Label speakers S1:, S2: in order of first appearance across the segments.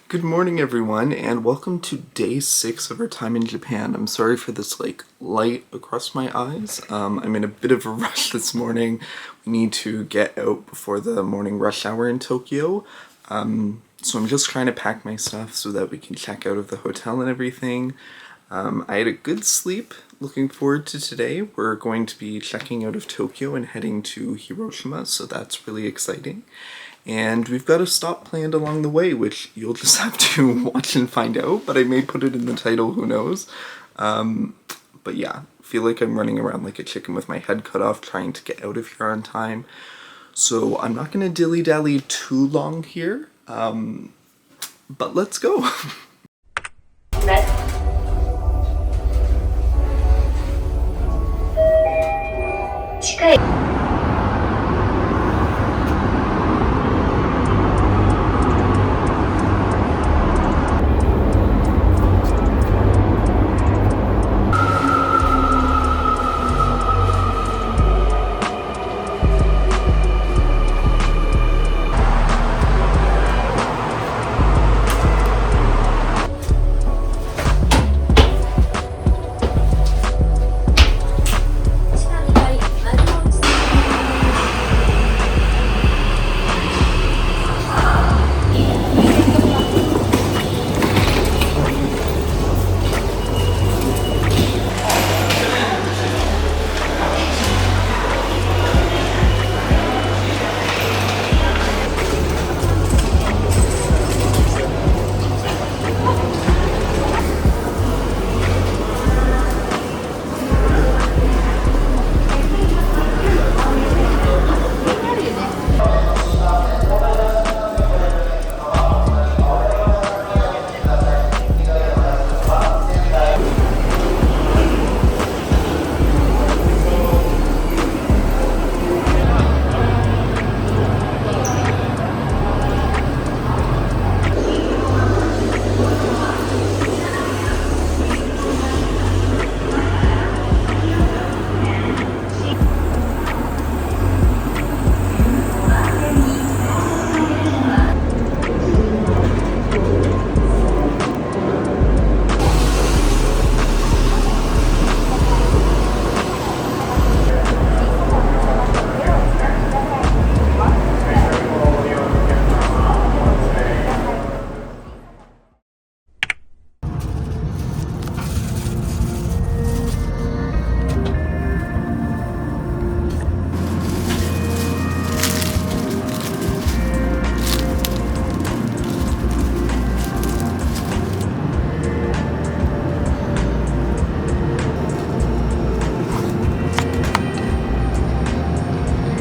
S1: Good morning, everyone, and welcome to day 6 of our time in Japan. I'm sorry for this light across my eyes. I'm in a bit of a rush this morning. We need to get out before the morning rush hour in Tokyo. So I'm just trying to pack my stuff so that we can check out of the hotel and everything. I had a good sleep. Looking forward to today. We're going to be checking out of Tokyo and heading to Hiroshima, so that's really exciting. And we've got a stop planned along the way, which you'll just have to watch and find out, but I may put it in the title, who knows. But yeah, I feel like I'm running around like a chicken with my head cut off trying to get out of here on time. So I'm not going to dilly-dally too long here, but let's go.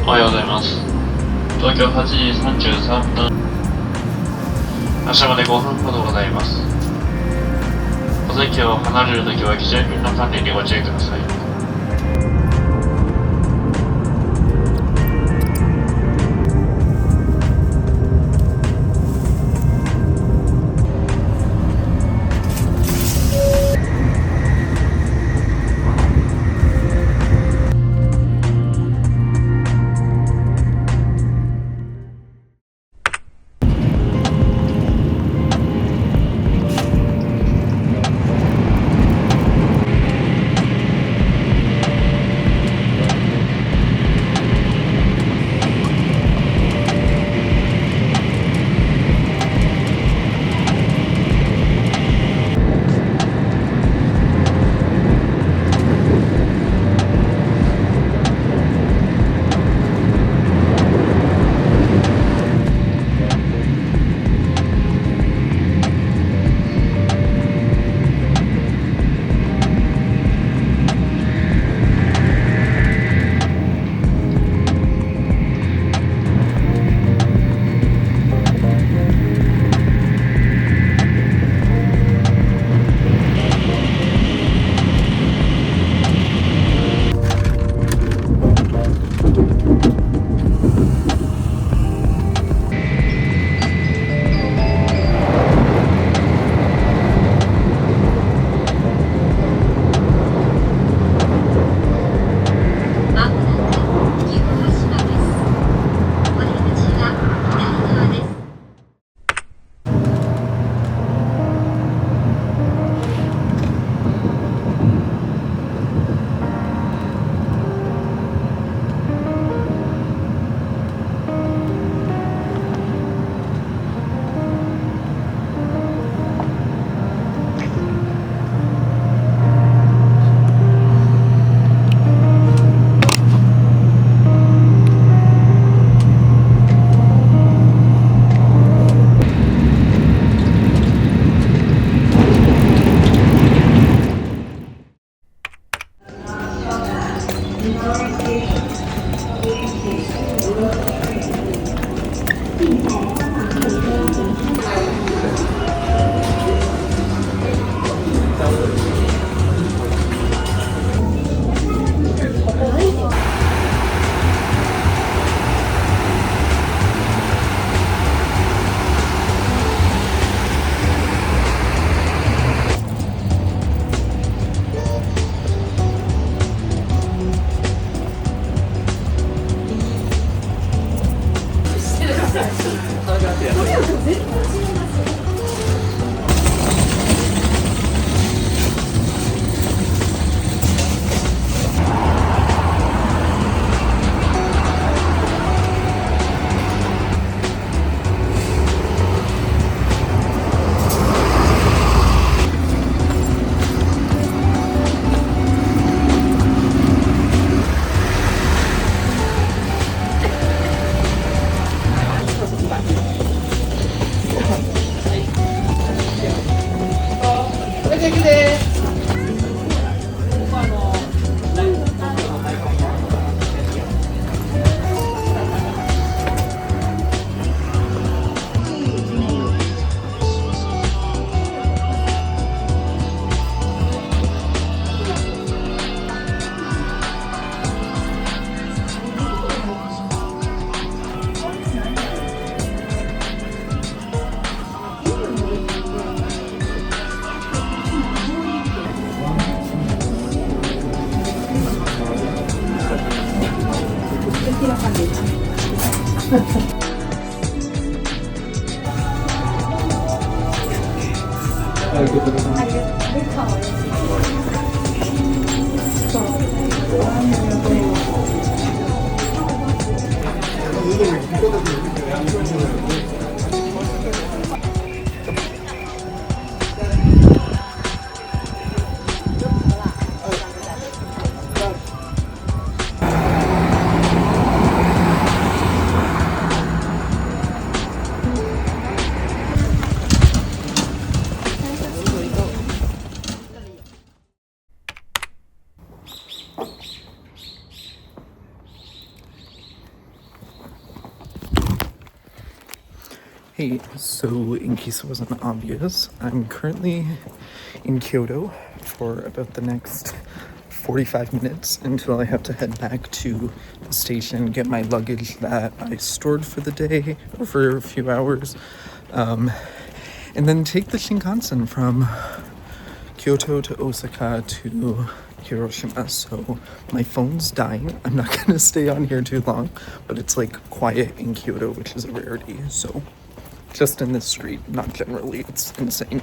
S2: おはようございます。東京8時33分。明日まで5分ほどございます。小関を離れるときは基準便の管理にご注意ください。
S1: Hey, so in case it wasn't obvious, I'm currently in Kyoto for about the next 45 minutes until I have to head back to the station, get my luggage that I stored for the day or for a few hours, and then take the Shinkansen from Kyoto to Osaka to Hiroshima. So my phone's dying. I'm not gonna stay on here too long, but it's like quiet in Kyoto, which is a rarity. So just in this street, not generally. It's insane.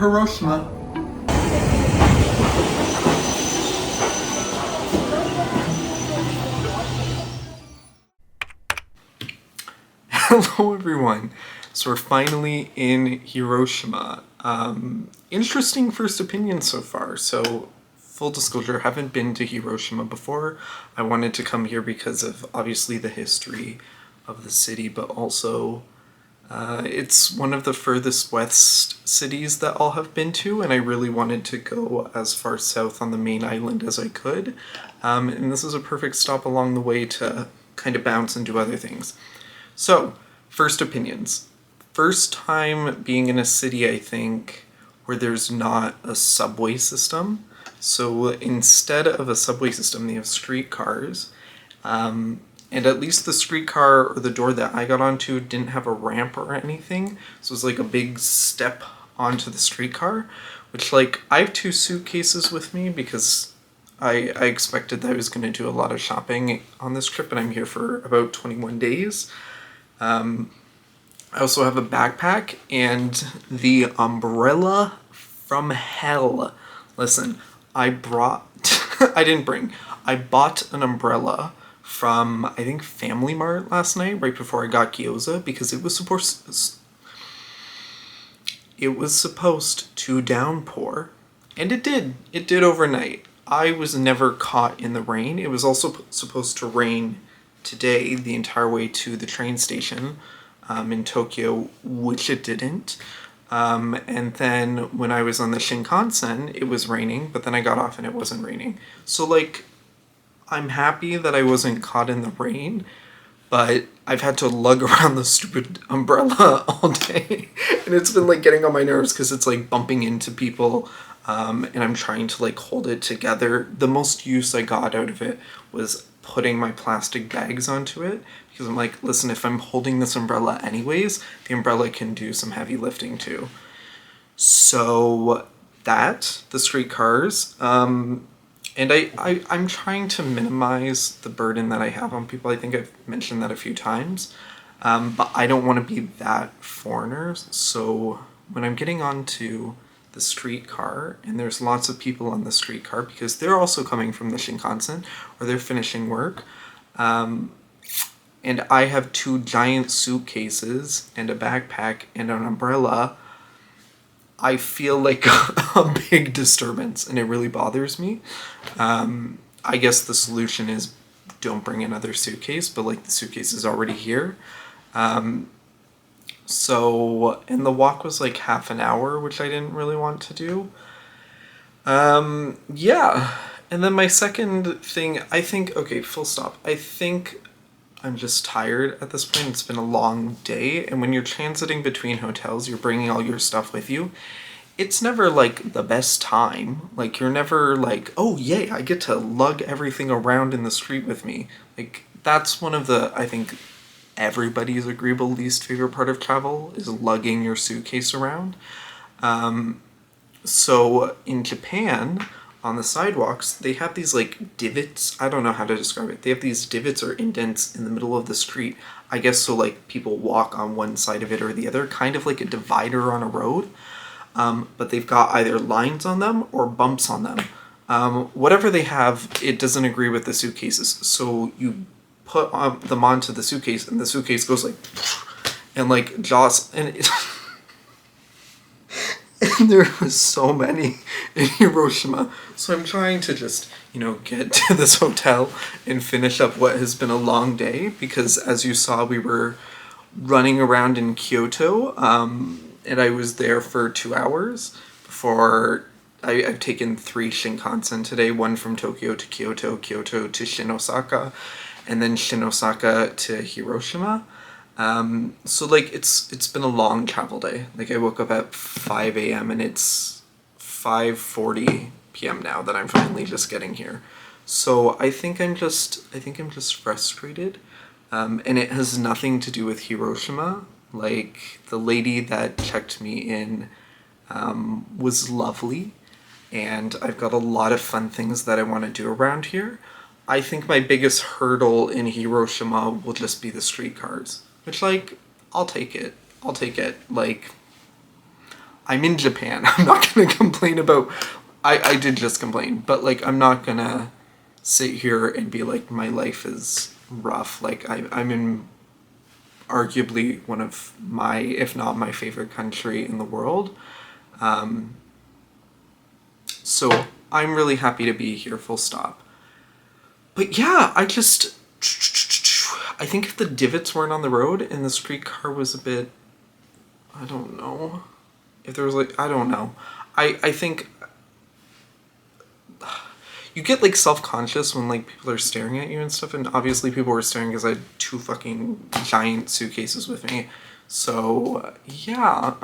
S1: Hiroshima. Hello everyone. So we're finally in Hiroshima. Interesting first opinion so far. So full disclosure, haven't been to Hiroshima before. I wanted to come here because of obviously the history of the city, but also it's one of the furthest west cities that I'll have been to, and I really wanted to go as far south on the main island as I could. And this is a perfect stop along the way to kind of bounce and do other things. So, first opinions. First time being in a city, I think, where there's not a subway system. So instead of a subway system, they have streetcars. And at least the streetcar or the door that I got onto didn't have a ramp or anything. So it was like a big step onto the streetcar, which like I have 2 suitcases with me because I expected that I was going to do a lot of shopping on this trip, and I'm here for about 21 days. I also have a backpack and the umbrella from hell. Listen, I bought an umbrella from, I think, Family Mart last night, right before I got gyoza, because it was supposed to downpour. And it did. It did overnight. I was never caught in the rain. It was also supposed to rain today the entire way to the train station in Tokyo, which it didn't. And then when I was on the Shinkansen, it was raining, but then I got off and it wasn't raining. So like, I'm happy that I wasn't caught in the rain, but I've had to lug around the stupid umbrella all day. And it's been like getting on my nerves because it's like bumping into people. And I'm trying to like hold it together. The most use I got out of it was putting my plastic bags onto it, because I'm like, listen, if I'm holding this umbrella anyways, the umbrella can do some heavy lifting too. So the streetcars, and I'm trying to minimize the burden that I have on people. I think I've mentioned that a few times, but I don't want to be that foreigner. So when I'm getting onto the streetcar, and there's lots of people on the streetcar because they're also coming from the Shinkansen or they're finishing work. And I have 2 giant suitcases and a backpack and an umbrella. I feel like a big disturbance, and it really bothers me. I guess the solution is don't bring another suitcase, but like the suitcase is already here. So, and the walk was like half an hour, which I didn't really want to do. Yeah. And then my second thing, I think, okay, full stop. I think I'm just tired at this point. It's been a long day. And when you're transiting between hotels, you're bringing all your stuff with you. It's never like the best time. Like you're never like, oh yay, I get to lug everything around in the street with me. Like that's one of the, I think, everybody's agreeable least favorite part of travel is lugging your suitcase around. So in Japan, on the sidewalks, they have these like divots. I don't know how to describe it. They have these divots or indents in the middle of the street. I guess so like people walk on one side of it or the other, kind of like a divider on a road. But they've got either lines on them or bumps on them. Whatever they have, it doesn't agree with the suitcases. So you put them onto the suitcase, and the suitcase goes like, and like jaws, and and there was so many in Hiroshima. So I'm trying to just, get to this hotel and finish up what has been a long day, because as you saw, we were running around in Kyoto, and I was there for 2 hours before. I've taken 3 Shinkansen today, one from Tokyo to Kyoto, Kyoto to Shinosaka, and then Shinosaka to Hiroshima. So like it's been a long travel day. Like I woke up at 5 a.m. and it's 5:40 p.m. now that I'm finally just getting here. So I think I'm just frustrated. And it has nothing to do with Hiroshima. Like the lady that checked me in was lovely, and I've got a lot of fun things that I want to do around here. I think my biggest hurdle in Hiroshima will just be the streetcars, which like, I'll take it. Like, I'm in Japan. I'm not gonna complain about. I did just complain, but like I'm not gonna sit here and be like my life is rough. Like I'm in arguably one of my, if not my favorite country in the world. So I'm really happy to be here, full stop. But yeah, I think if the divots weren't on the road and the streetcar was a bit, I don't know, if there was like, I don't know. I think you get like self-conscious when like people are staring at you and stuff, and obviously people were staring because I had 2 fucking giant suitcases with me. So yeah.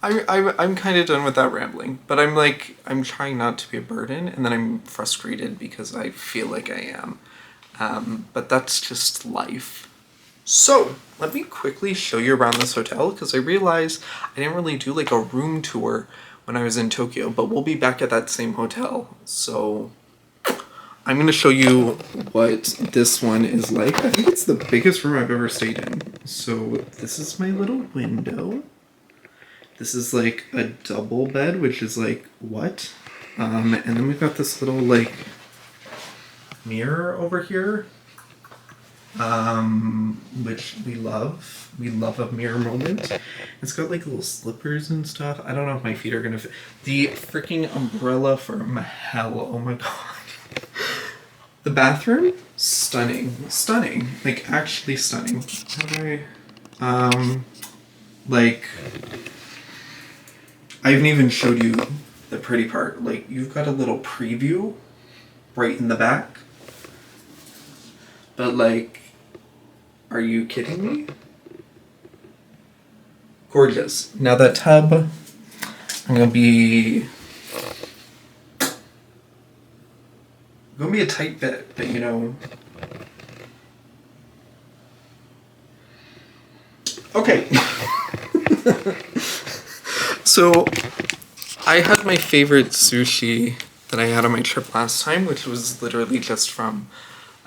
S1: I'm kind of done with that rambling, but I'm trying not to be a burden, and then I'm frustrated because I feel like I am. But that's just life. So let me quickly show you around this hotel, because I realized I didn't really do like a room tour when I was in Tokyo, but we'll be back at that same hotel. So I'm going to show you what this one is like. I think it's the biggest room I've ever stayed in. So this is my little window. This is like a double bed, which is like, what? And then we've got this little like mirror over here, which we love. We love a mirror moment. It's got like little slippers and stuff. I don't know if my feet are gonna fit. The freaking umbrella from hell. Oh my god. The bathroom, stunning. Stunning. Like actually stunning. How do I, like, I haven't even showed you the pretty part. Like, you've got a little preview right in the back. But, like, are you kidding me? Gorgeous. Now that tub, I'm gonna be a tight bit, but you know. Okay. So, I had my favorite sushi that I had on my trip last time, which was literally just from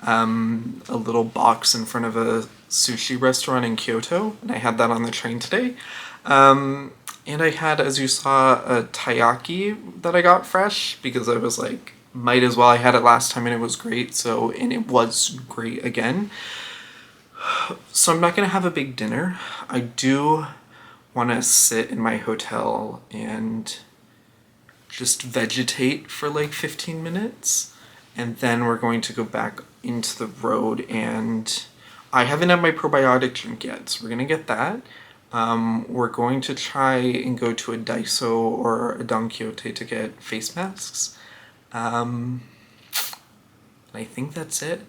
S1: a little box in front of a sushi restaurant in Kyoto, and I had that on the train today. And I had, as you saw, a taiyaki that I got fresh, because I was like, might as well. I had it last time and it was great, so, and it was great again. So I'm not gonna have a big dinner. I do want to sit in my hotel and just vegetate for like 15 minutes, and then we're going to go back into the road, and I haven't had my probiotic drink yet, so we're gonna get that. We're going to try and go to a Daiso or a Don Quixote to get face masks. And I think that's it.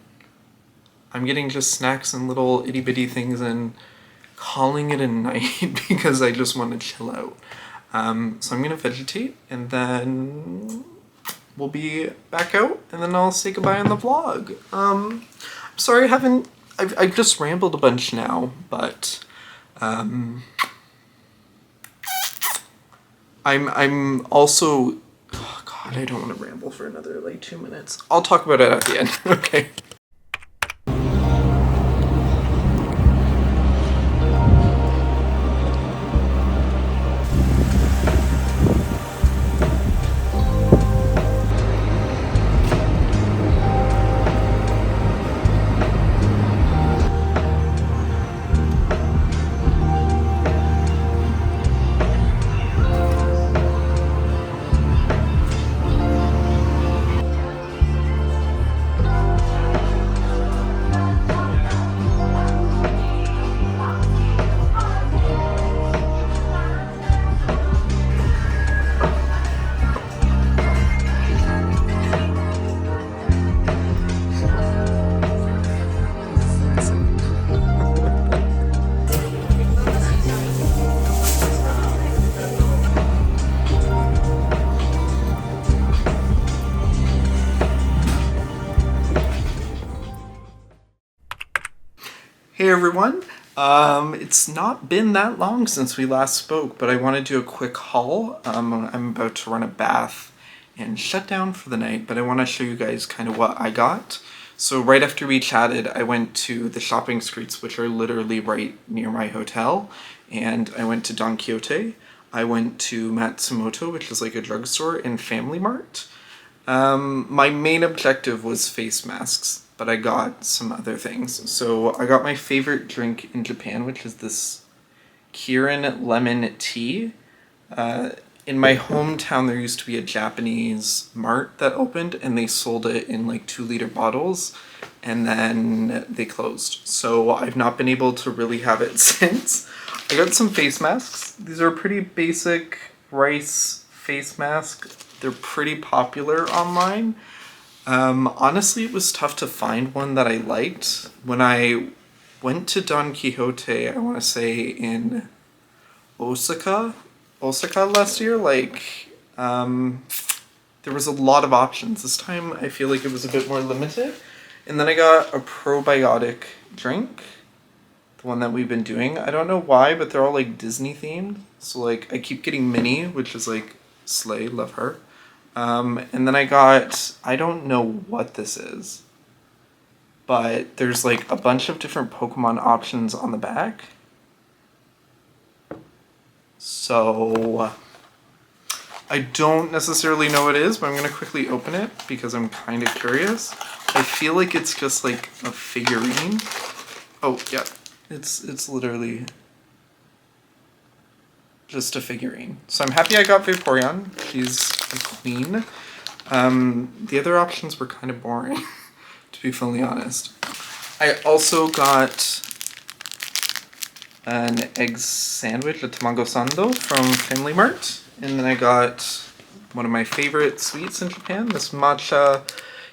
S1: I'm getting just snacks and little itty bitty things and calling it a night because I just want to chill out. So I'm gonna vegetate, and then we'll be back out, and then I'll say goodbye on the vlog. I'm sorry I've just rambled a bunch now, but I'm also, oh god, I don't want to ramble for another like 2 minutes. I'll talk about it at the end. Okay. Hey everyone, it's not been that long since we last spoke, but I want to do a quick haul. I'm about to run a bath and shut down for the night, but I want to show you guys kind of what I got. So right after we chatted, I went to the shopping streets, which are literally right near my hotel, and I went to Don Quixote. I went to Matsumoto, which is like a drugstore, and Family Mart. My main objective was face masks, but I got some other things. So I got my favorite drink in Japan, which is this Kirin lemon tea. In my hometown, there used to be a Japanese mart that opened, and they sold it in like 2-liter bottles, and then they closed. So I've not been able to really have it since. I got some face masks. These are pretty basic rice face mask. They're pretty popular online. Honestly, it was tough to find one that I liked. When I went to Don Quixote, I want to say in Osaka last year, there was a lot of options. This time I feel like it was a bit more limited. And then I got a probiotic drink, the one that we've been doing. I don't know why, but they're all like Disney themed. So like I keep getting Minnie, which is like slay, love her. And then I got, I don't know what this is, but there's like a bunch of different Pokemon options on the back. So I don't necessarily know what it is, but I'm going to quickly open it because I'm kind of curious. I feel like it's just like a figurine. Oh, yeah. It's literally just a figurine. So I'm happy I got Vaporeon. She's a queen. The other options were kind of boring, to be fully honest. I also got an egg sandwich, a tamago sando from Family Mart. And then I got one of my favorite sweets in Japan, this matcha.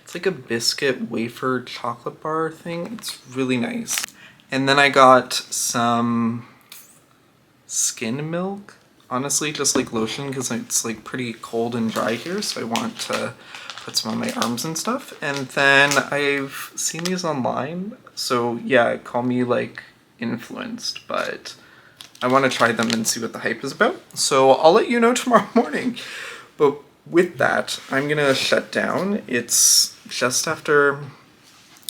S1: It's like a biscuit wafer chocolate bar thing. It's really nice. And then I got some skin milk. Honestly, just like lotion, because it's like pretty cold and dry here, so I want to put some on my arms and stuff. And then I've seen these online, so yeah, call me like influenced, but I want to try them and see what the hype is about. So I'll let you know tomorrow morning. But with that, I'm gonna shut down. It's just after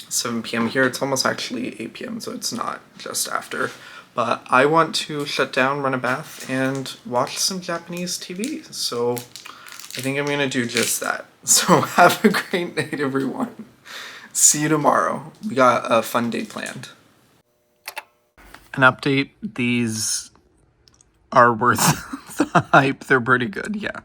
S1: 7 p.m. here. It's almost actually 8 p.m., so it's not just after. But I want to shut down, run a bath, and watch some Japanese TV. So I think I'm gonna do just that. So have a great night, everyone. See you tomorrow. We got a fun day planned. An update, these are worth the hype. They're pretty good, yeah.